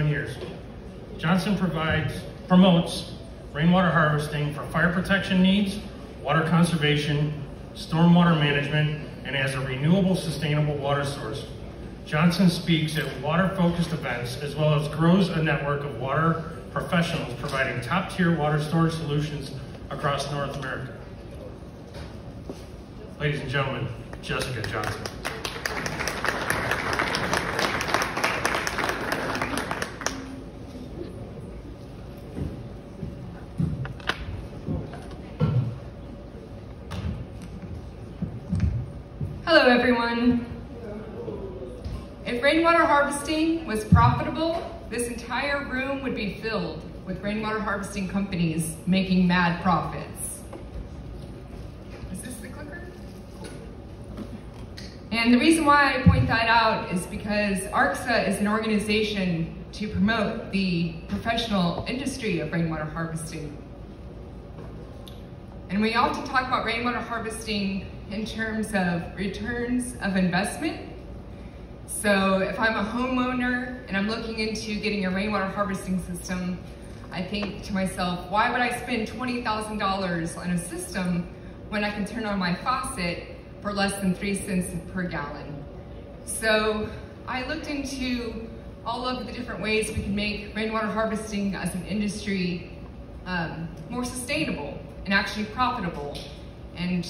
years. Johnson promotes rainwater harvesting for fire protection needs, water conservation, stormwater management, and as a renewable, sustainable water source. Johnson speaks at water-focused events as well as grows a network of water professionals providing top-tier water storage solutions across North America. Ladies and gentlemen, Jessica Johnson. Hello everyone. If rainwater harvesting was profitable, this entire room would be filled with rainwater harvesting companies making mad profits. Is this the clicker? And the reason why I point that out is because ARCSA is an organization to promote the professional industry of rainwater harvesting. And we often talk about rainwater harvesting in terms of returns of investment. So if I'm a homeowner and I'm looking into getting a rainwater harvesting system, I think to myself, why would I spend $20,000 on a system when I can turn on my faucet for less than 3 cents per gallon? So I looked into all of the different ways we can make rainwater harvesting as an industry more sustainable and actually profitable. And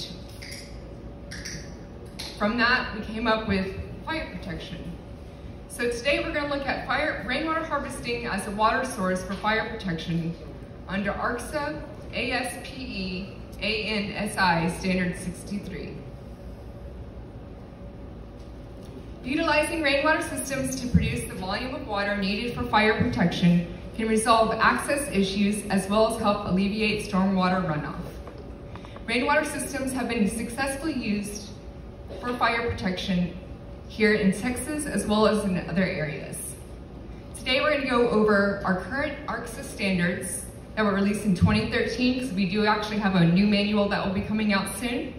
from that, we came up with fire protection. So today we're going to look at rainwater harvesting as a water source for fire protection under ARCSA ASPE ANSI Standard 63. Utilizing rainwater systems to produce the volume of water needed for fire protection can resolve access issues as well as help alleviate stormwater runoff. Rainwater systems have been successfully used for fire protection here in Texas as well as in other areas. Today we're going to go over our current ARCSA standards that were released in 2013, because we do actually have a new manual that will be coming out soon.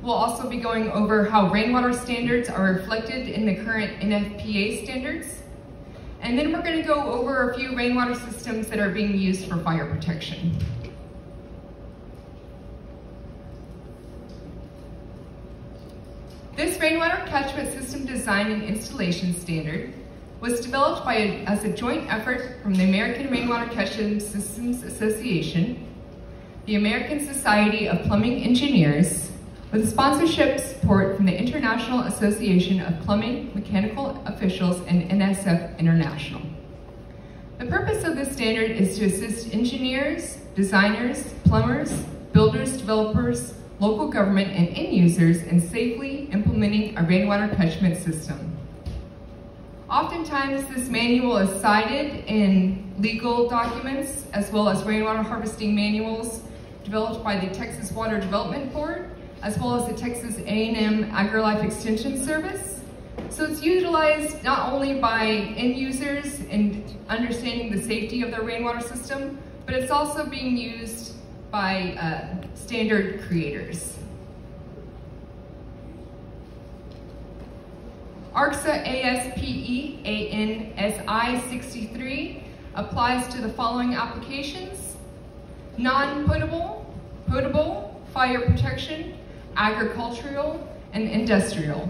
We'll also be going over how rainwater standards are reflected in the current NFPA standards. And then we're going to go over a few rainwater systems that are being used for fire protection. This rainwater catchment system design and installation standard was developed as a joint effort from the American Rainwater Catchment Systems Association, the American Society of Plumbing Engineers, with sponsorship support from the International Association of Plumbing Mechanical Officials and NSF International. The purpose of this standard is to assist engineers, designers, plumbers, builders, developers, local government, and end users in safely implementing a rainwater catchment system. Oftentimes, this manual is cited in legal documents as well as rainwater harvesting manuals developed by the Texas Water Development Board as well as the Texas A&M AgriLife Extension Service. So it's utilized not only by end users in understanding the safety of their rainwater system, but it's also being used by standard creators. ARCSA ASPE ANSI 63 applies to the following applications: non-potable, potable, fire protection, agricultural, and industrial.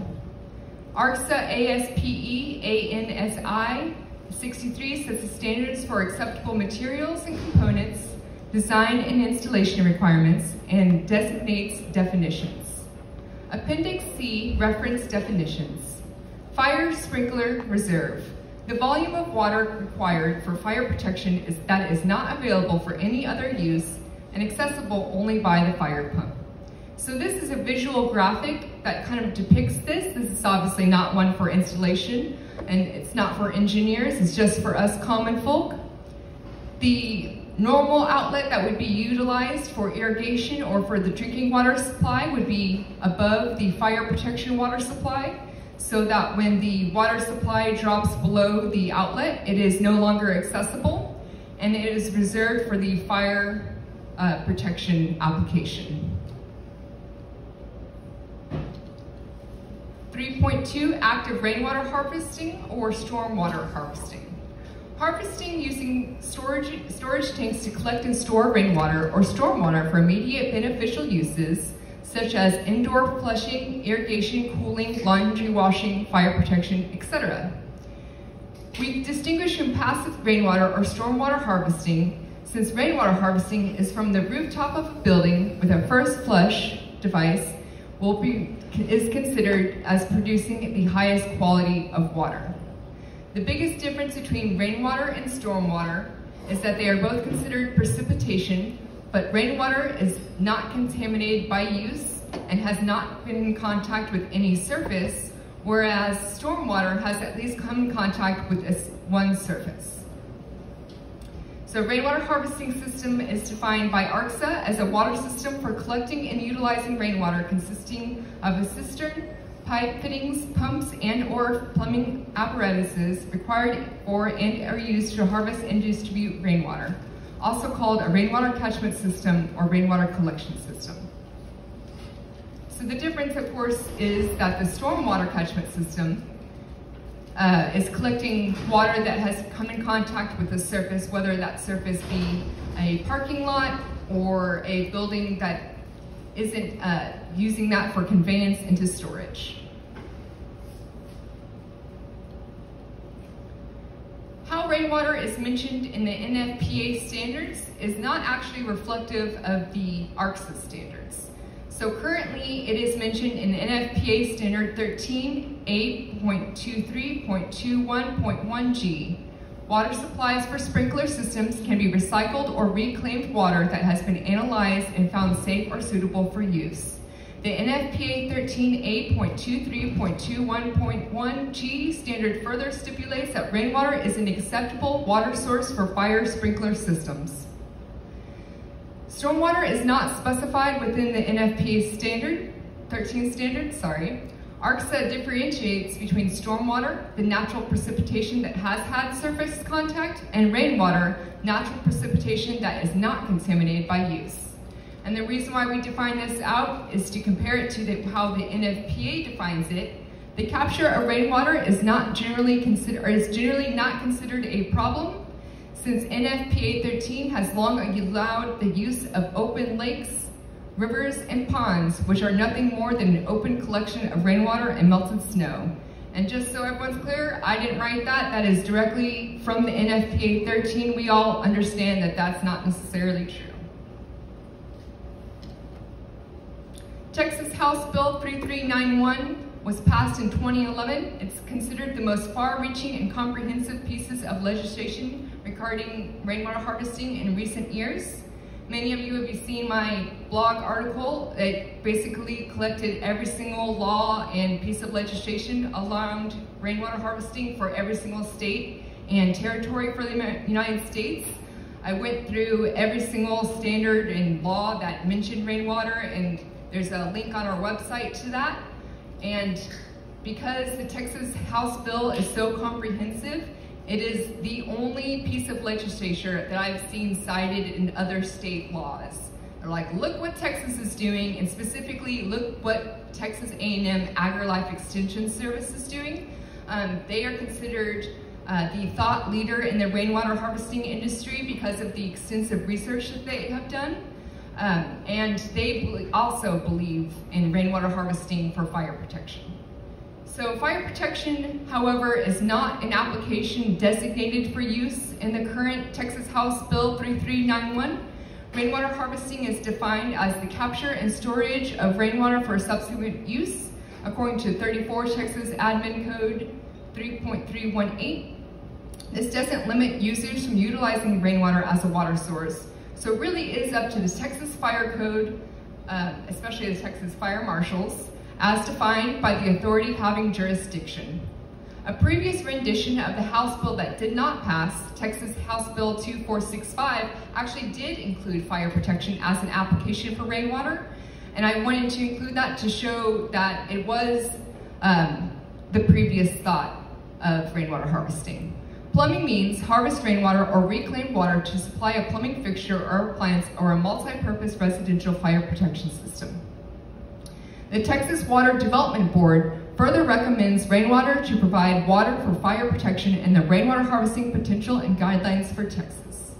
ARCSA ASPE ANSI 63 sets the standards for acceptable materials and components, design and installation requirements, and designates definitions. Appendix C, reference definitions. Fire sprinkler reserve. The volume of water required for fire protection is not available for any other use and accessible only by the fire pump. So this is a visual graphic that kind of depicts this. This is obviously not one for installation, and it's not for engineers, it's just for us common folk. The normal outlet that would be utilized for irrigation or for the drinking water supply would be above the fire protection water supply, so that when the water supply drops below the outlet, it is no longer accessible, and it is reserved for the fire protection application. 3.2, active rainwater harvesting or stormwater harvesting. Harvesting using storage tanks to collect and store rainwater or stormwater for immediate beneficial uses, such as indoor flushing, irrigation, cooling, laundry washing, fire protection, etc. We distinguish from passive rainwater or stormwater harvesting, since rainwater harvesting is from the rooftop of a building with a first flush device is considered as producing the highest quality of water. The biggest difference between rainwater and stormwater is that they are both considered precipitation, but rainwater is not contaminated by use and has not been in contact with any surface, whereas stormwater has at least come in contact with one surface. So rainwater harvesting system is defined by ARCSA as a water system for collecting and utilizing rainwater consisting of a cistern, pipe fittings, pumps, and/or plumbing apparatuses required for and are used to harvest and distribute rainwater, also called a rainwater catchment system or rainwater collection system. So the difference, of course, is that the stormwater catchment system is collecting water that has come in contact with the surface, whether that surface be a parking lot or a building that isn't using that for conveyance into storage. How rainwater is mentioned in the NFPA standards is not actually reflective of the ARCSA standards. So currently it is mentioned in NFPA standard 13.8.23.21.1G. Water supplies for sprinkler systems can be recycled or reclaimed water that has been analyzed and found safe or suitable for use. The NFPA 13.8.23.21.1G standard further stipulates that rainwater is an acceptable water source for fire sprinkler systems. Stormwater is not specified within the NFPA standard, 13 standard, ARCSA differentiates between stormwater, the natural precipitation that has had surface contact, and rainwater, natural precipitation that is not contaminated by use. And the reason why we define this out is to compare it to how the NFPA defines it. The capture of rainwater is generally not considered a problem, since NFPA 13 has long allowed the use of open lakes, rivers, and ponds, which are nothing more than an open collection of rainwater and melted snow. And just so everyone's clear, I didn't write that. That is directly from the NFPA 13. We all understand that that's not necessarily true. Texas House Bill 3391 was passed in 2011. It's considered the most far-reaching and comprehensive pieces of legislation regarding rainwater harvesting in recent years. Many of you have seen my blog article. It basically collected every single law and piece of legislation around rainwater harvesting for every single state and territory for the United States. I went through every single standard and law that mentioned rainwater, and there's a link on our website to that. And because the Texas House bill is so comprehensive, it is the only piece of legislation that I've seen cited in other state laws. They're like, look what Texas is doing, and specifically look what Texas A&M AgriLife Extension Service is doing. They are considered the thought leader in the rainwater harvesting industry because of the extensive research that they have done. And they also believe in rainwater harvesting for fire protection. So fire protection, however, is not an application designated for use in the current Texas House Bill 3391. Rainwater harvesting is defined as the capture and storage of rainwater for subsequent use, according to 34 Texas Admin Code 3.318. This doesn't limit users from utilizing rainwater as a water source. So it really is up to the Texas Fire Code, especially the Texas Fire Marshals, as defined by the authority having jurisdiction. A previous rendition of the House bill that did not pass, Texas House Bill 2465, actually did include fire protection as an application for rainwater, and I wanted to include that to show that it was the previous thought of rainwater harvesting. Plumbing means harvest rainwater or reclaimed water to supply a plumbing fixture or appliance or a multi-purpose residential fire protection system. The Texas Water Development Board further recommends Rainwater to provide water for fire protection and the rainwater harvesting potential and guidelines for Texas.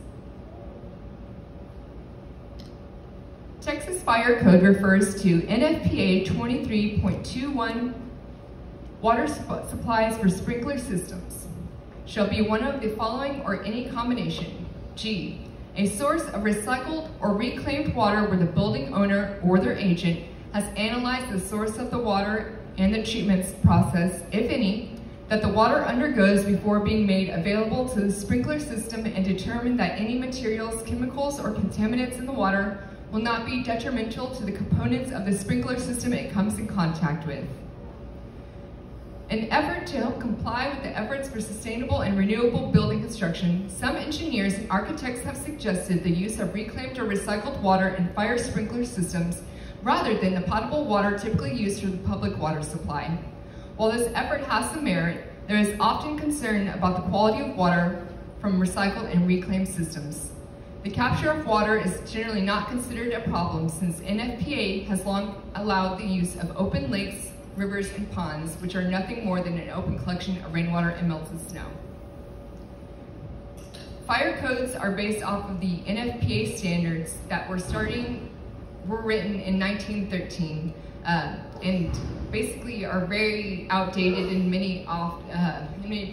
Texas Fire Code refers to NFPA 23.21 water supplies for sprinkler systems shall be one of the following or any combination. G, a source of recycled or reclaimed water where the building owner or their agent has analyzed the source of the water and the treatment process, if any, that the water undergoes before being made available to the sprinkler system and determined that any materials, chemicals, or contaminants in the water will not be detrimental to the components of the sprinkler system it comes in contact with. In an effort to help comply with the efforts for sustainable and renewable building construction, some engineers and architects have suggested the use of reclaimed or recycled water in fire sprinkler systems rather than the potable water typically used for the public water supply. While this effort has some merit, there is often concern about the quality of water from recycled and reclaimed systems. The capture of water is generally not considered a problem since NFPA has long allowed the use of open lakes, rivers, and ponds, which are nothing more than an open collection of rainwater and melted snow. Fire codes are based off of the NFPA standards that were written in 1913 and basically are very outdated in many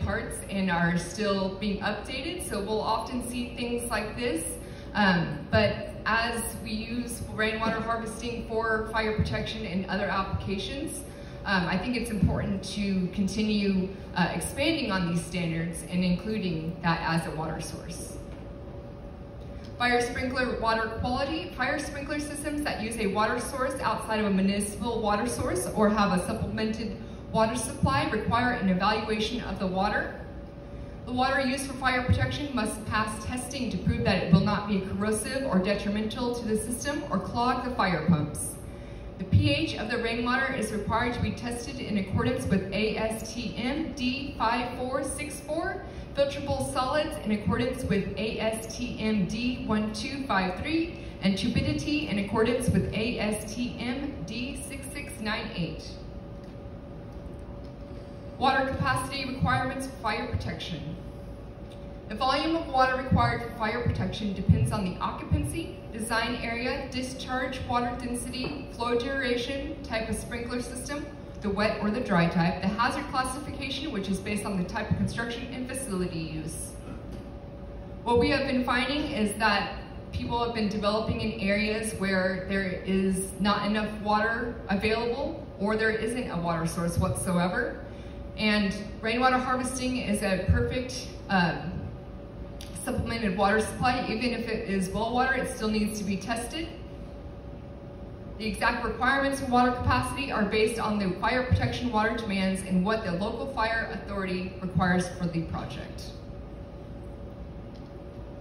parts and are still being updated. So we'll often see things like this, but as we use rainwater harvesting for fire protection and other applications, I think it's important to continue expanding on these standards and including that as a water source. Fire sprinkler water quality. Fire sprinkler systems that use a water source outside of a municipal water source or have a supplemented water supply require an evaluation of the water. The water used for fire protection must pass testing to prove that it will not be corrosive or detrimental to the system or clog the fire pumps. The pH of the rainwater is required to be tested in accordance with ASTM D5464, filterable solids in accordance with ASTM D1253, and turbidity in accordance with ASTM D6698. Water capacity requirements for fire protection. The volume of water required for fire protection depends on the occupancy, design area, discharge water density, flow duration, type of sprinkler system, the wet or the dry type, the hazard classification, which is based on the type of construction and facility use. What we have been finding is that people have been developing in areas where there is not enough water available or there isn't a water source whatsoever. And rainwater harvesting is a perfect supplemented water supply. Even if it is well water, it still needs to be tested. The exact requirements for water capacity are based on the fire protection water demands and what the local fire authority requires for the project.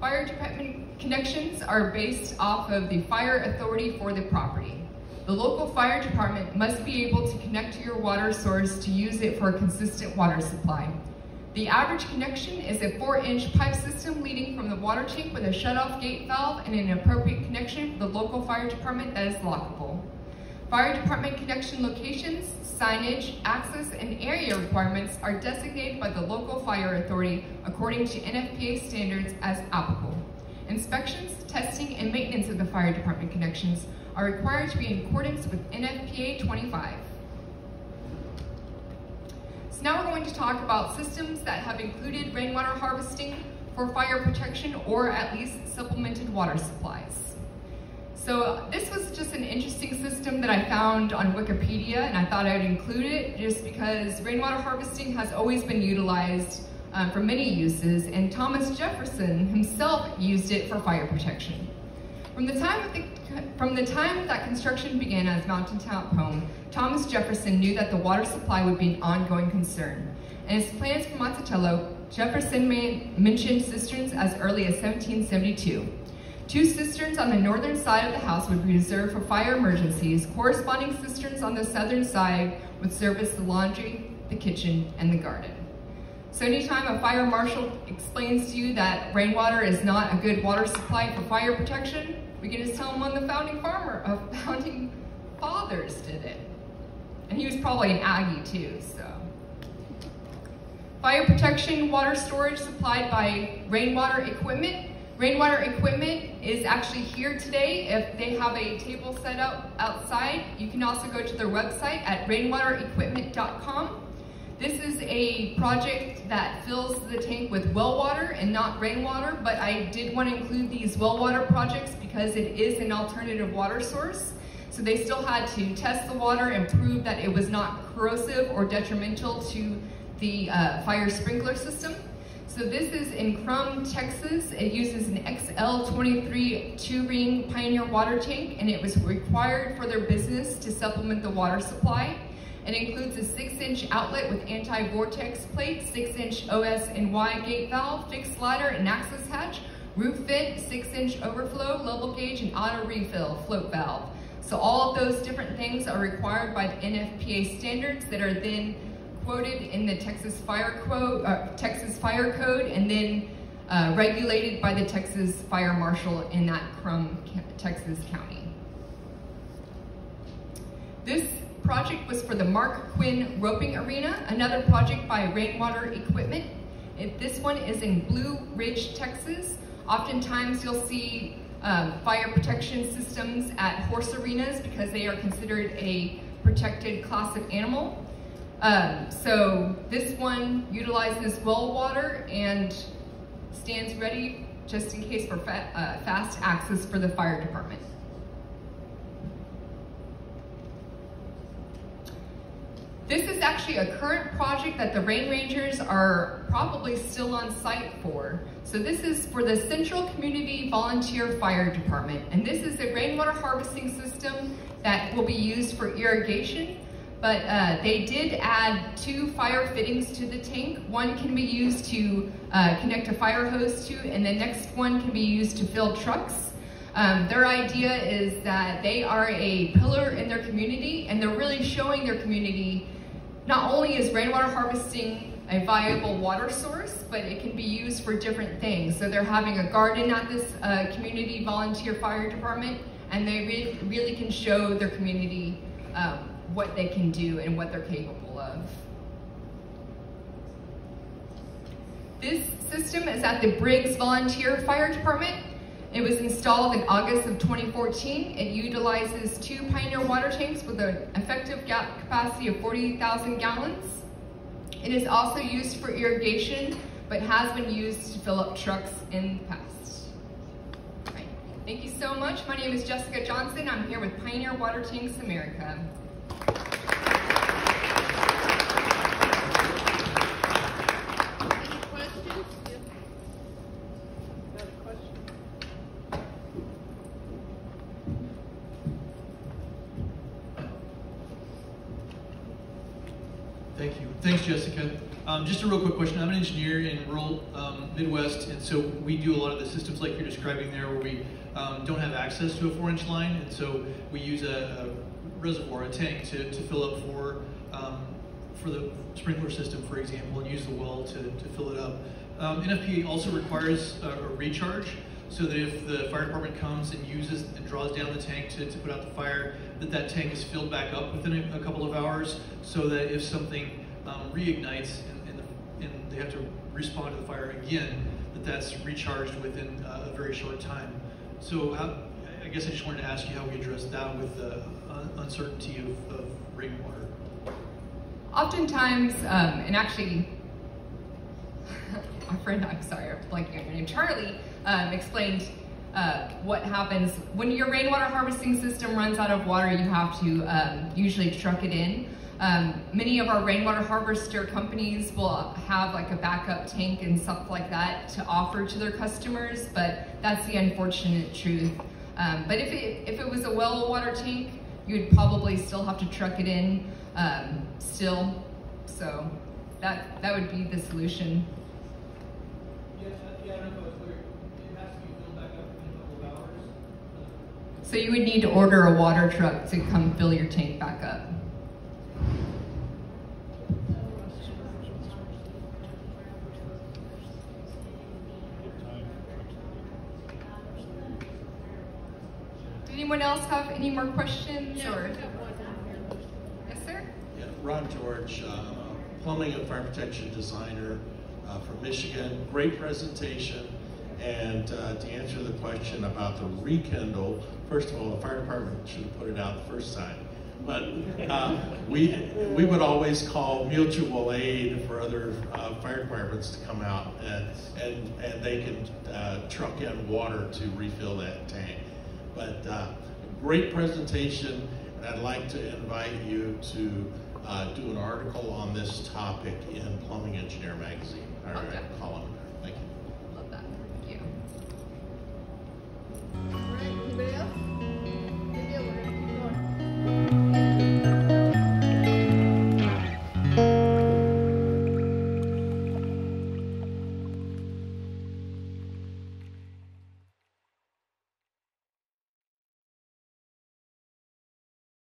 Fire department connections are based off of the fire authority for the property. The local fire department must be able to connect to your water source to use it for a consistent water supply. The average connection is a 4-inch pipe system leading from the water tank with a shutoff gate valve and an appropriate connection for the local fire department that is lockable. Fire department connection locations, signage, access, and area requirements are designated by the local fire authority according to NFPA standards as applicable. Inspections, testing, and maintenance of the fire department connections are required to be in accordance with NFPA 25. So now we're going to talk about systems that have included rainwater harvesting for fire protection or at least supplemented water supplies. So this was just an interesting system that I found on Wikipedia, and I thought I'd include it just because rainwater harvesting has always been utilized for many uses, and Thomas Jefferson himself used it for fire protection. From the time that construction began as Mountaintop Home, Thomas Jefferson knew that the water supply would be an ongoing concern. In his plans for Monticello, Jefferson mentioned cisterns as early as 1772. 2 cisterns on the northern side of the house would be reserved for fire emergencies. Corresponding cisterns on the southern side would service the laundry, the kitchen, and the garden. So anytime a fire marshal explains to you that rainwater is not a good water supply for fire protection, we can just tell them when the founding fathers did it. And he was probably an Aggie too, so. Fire protection water storage supplied by Rainwater equipment. Rainwater equipment is actually here today. If they have a table set up outside, you can also go to their website at rainwaterequipment.com. This is a project that fills the tank with well water and not rainwater, but I did want to include these well water projects because it is an alternative water source. So they still had to test the water and prove that it was not corrosive or detrimental to the fire sprinkler system. So this is in Crum, Texas. It uses an XL23 2-ring Pioneer water tank, and it was required for their business to supplement the water supply. It includes a 6-inch outlet with anti-vortex plate, 6-inch OS and Y gate valve, fixed ladder and access hatch, roof vent, 6-inch overflow, level gauge, and auto refill float valve. So all of those different things are required by the NFPA standards that are then quoted in the Texas Fire Code and then regulated by the Texas Fire Marshal in that Crum, Texas county. This project was for the Mark Quinn Roping Arena, another project by Rainwater Equipment. This one is in Blue Ridge, Texas. Oftentimes you'll see fire protection systems at horse arenas because they are considered a protected class of animal. So this one utilizes well water and stands ready just in case for fast access for the fire department. This is actually a current project that the Rain Rangers are probably still on site for. So this is for the Central Community Volunteer Fire Department. And this is a rainwater harvesting system that will be used for irrigation. But they did add 2 fire fittings to the tank. One can be used to connect a fire hose to, and the next one can be used to fill trucks. Their idea is that they are a pillar in their community, and they're really showing their community not only is rainwater harvesting a viable water source, but it can be used for different things. So they're having a garden at this community volunteer fire department, and they really can show their community what they can do and what they're capable of. This system is at the Briggs Volunteer Fire Department. It was installed in August of 2014. It utilizes 2 Pioneer water tanks with an effective capacity of 40,000 gallons. It is also used for irrigation, but has been used to fill up trucks in the past. Right. Thank you so much. My name is Jessica Johnson. I'm here with Pioneer Water Tanks America. Thank you. Thanks, Jessica. Just a real quick question. I'm an engineer in rural Midwest, and so we do a lot of the systems like you're describing there where we don't have access to a 4-inch line, and so we use a reservoir, a tank, to fill up for the sprinkler system, for example, and use the well to fill it up. NFPA also requires a recharge, so that if the fire department comes and uses and draws down the tank to put out the fire, that tank is filled back up within a couple of hours, so that if something reignites and they have to respond to the fire again, that's recharged within a very short time. So I guess I just wanted to ask you how we address that with the uncertainty of rainwater. Oftentimes, and actually, my friend, I'm sorry, I'm blanking on your name, Charlie, explained what happens when your rainwater harvesting system runs out of water. You have to usually truck it in. Many of our rainwater harvester companies will have like a backup tank and stuff like that to offer to their customers, but that's the unfortunate truth. But if it was a well water tank, you'd probably still have to truck it in still. So that would be the solution. So you would need to order a water truck to come fill your tank back up. Did anyone else have any more questions? Yeah, or? we have one. Yes, sir? Ron George, plumbing and fire protection designer from Michigan. Great presentation. And to answer the question about the rekindle, first of all, the fire department should have put it out the first time. But we would always call mutual aid for other fire departments to come out, and they can truck in water to refill that tank. But great presentation, and I'd like to invite you to do an article on this topic in Plumbing Engineer magazine. All right, column. Thank you.